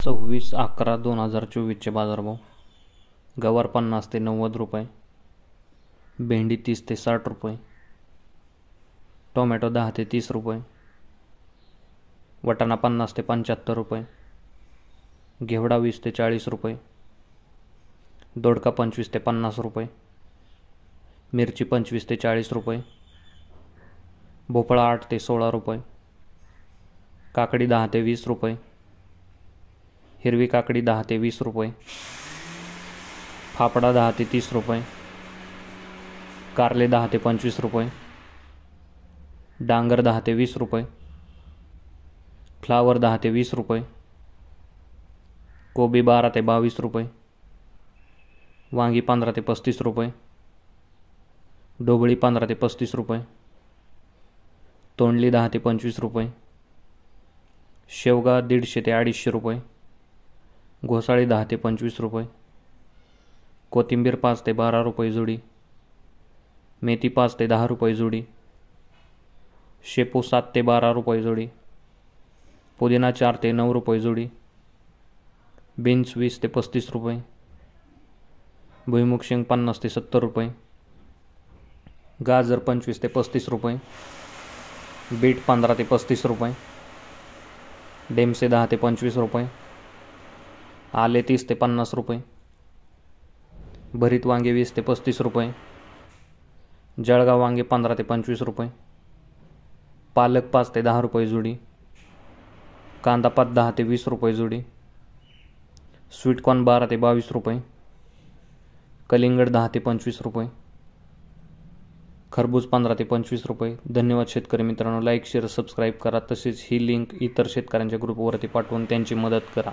26/11/2024 बाजारभाव. गवार 50 ते 90 रुपये, भेंडी 30 ते 60 रुपये, टोमॅटो 10 ते 30 रुपये, वटाणा 50 ते 75 रुपये, घेवडा 20 ते 40 रुपये, दोडका 25 ते 50 रुपये, मिरची 25 ते 40 रुपये, भोपळा 8 ते 16 रुपये, काकडी 10 ते 20 रुपये, हिरवी काकडी 10 ते 20 रुपये, फाफडा 10 ते 30 रुपये, कारले 10 ते 25 रुपये, डांगर 10 ते 20 रुपये, फ्लावर 10 ते 20 रुपये, कोबी 12 ते 22 रुपये, वांगी 15 ते 35 रुपये, ढोबळी 15 ते 35 रुपये, तोंडली 10 ते 25 रुपये, शेवगा 150 ते 250 रुपये, घोसाळी 10 ते 25 रुपये, कोथिंबीर 5 ते 12 रुपये जोडी, मेथी 5 ते 10 रुपये जोडी, शेपू 7 ते 12 रुपये जोडी, पुदिना 4 ते 9 रुपये जोडी, बीन्स 20 ते 35 रुपये, भुईमुग शेंग 50 ते 70 रुपये, गाजर 25 ते 35 रुपये, बीट 15 ते 35 रुपये, डेमसे 10 ते 25 रुपये, आले 30 ते 50 रुपये, भरीत वांगे 20 ते 35 रुपये, जळगाव वांगे 15 ते 25 रुपये, पालक 5 ते 10 रुपये जोडी, कांदा पात 10 ते 20 रुपये जोडी, स्वीटकॉर्न 12 ते 22 रुपये, कलिंगड 10 ते 25 रुपये, खरबूज 15 ते 25 रुपये. धन्यवाद शेतकरी मित्रांनो. लाईक शेअर सबस्क्राईब करा. तसेच ही लिंक इतर शेतकऱ्यांच्या ग्रुपवरती पाठवून त्यांची मदत करा.